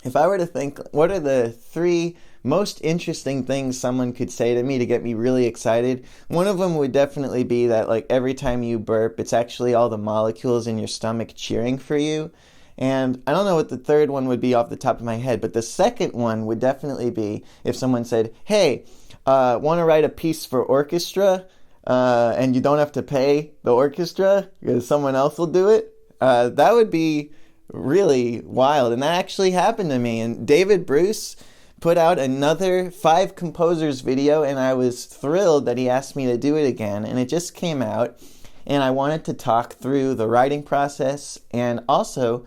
if I were to think, what are the three most interesting things someone could say to me to get me really excited? One of them would definitely be that, like, every time you burp, it's actually all the molecules in your stomach cheering for you. And I don't know what the third one would be off the top of my head, but the second one would definitely be if someone said, hey, want to write a piece for orchestra, and you don't have to pay the orchestra because someone else will do it. That would be really wild. And that actually happened to me. And David Bruce put out another 5 composers video, and I was thrilled that he asked me to do it again. And it just came out, and I wanted to talk through the writing process, and also,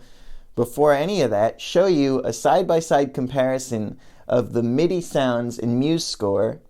before any of that, show you a side-by-side comparison of the MIDI sounds in MuseScore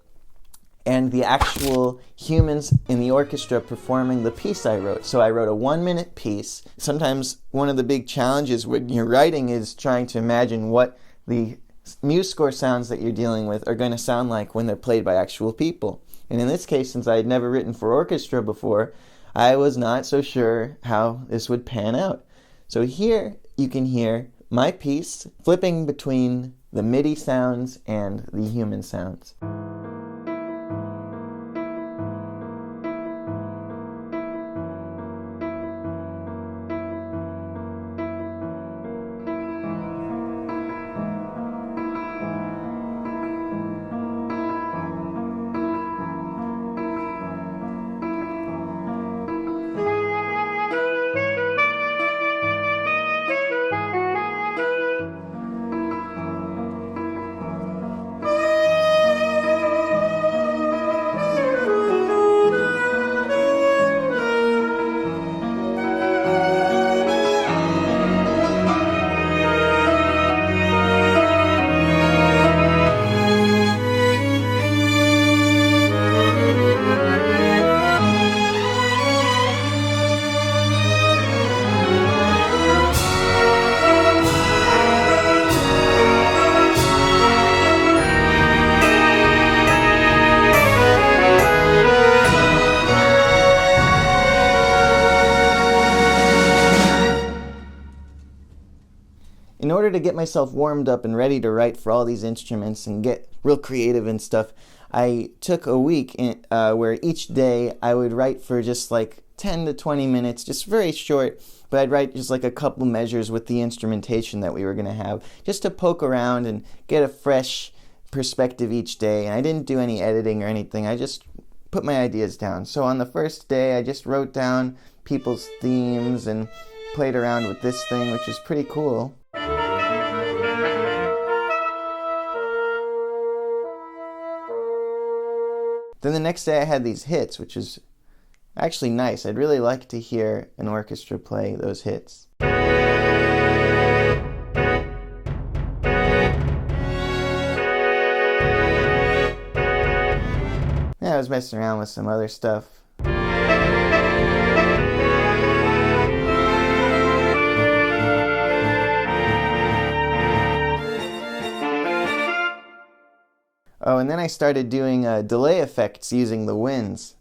and the actual humans in the orchestra performing the piece I wrote. So I wrote a 1-minute piece. Sometimes one of the big challenges when you're writing is trying to imagine what the MuseScore sounds that you're dealing with are going to sound like when they're played by actual people. And in this case, since I had never written for orchestra before, I was not so sure how this would pan out. So here you can hear my piece flipping between the MIDI sounds and the human sounds. In order to get myself warmed up and ready to write for all these instruments and get real creative and stuff, I took a week where each day I would write for just like 10 to 20 minutes, just very short, but I'd write just like a couple measures with the instrumentation that we were going to have, just to poke around and get a fresh perspective each day. And I didn't do any editing or anything. I just put my ideas down. So on the first day, I just wrote down people's themes and played around with this thing, which is pretty cool. Then the next day I had these hits, which is actually nice. I'd really like to hear an orchestra play those hits. Yeah, I was messing around with some other stuff. Oh, and then I started doing delay effects using the winds.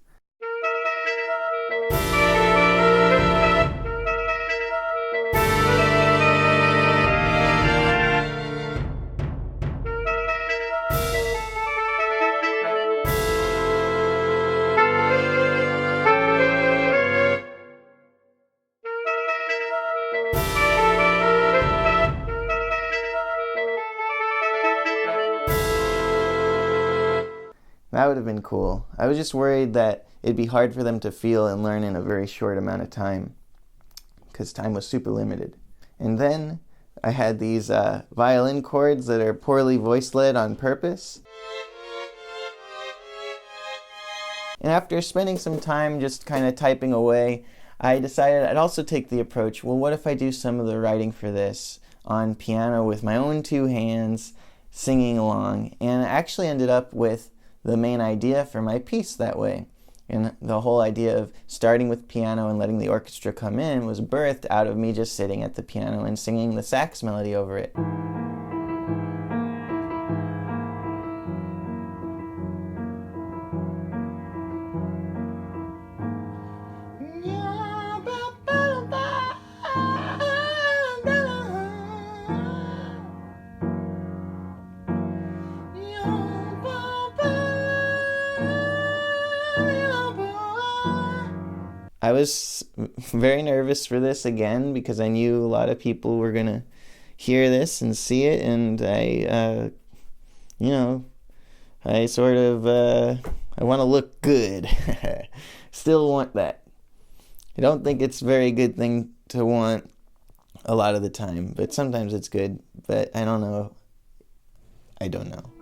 That would have been cool. I was just worried that it'd be hard for them to feel and learn in a very short amount of time, because time was super limited. And then I had these violin chords that are poorly voice-led on purpose. And after spending some time just kind of typing away, I decided I'd also take the approach, well, what if I do some of the writing for this on piano with my own 2 hands, singing along? And I actually ended up with the main idea for my piece that way. And the whole idea of starting with piano and letting the orchestra come in was birthed out of me just sitting at the piano and singing the sax melody over it. I was very nervous for this again because I knew a lot of people were gonna hear this and see it, and you know, I sort of, I want to look good. Still want that. I don't think it's a very good thing to want a lot of the time, but sometimes it's good. But I don't know. I don't know.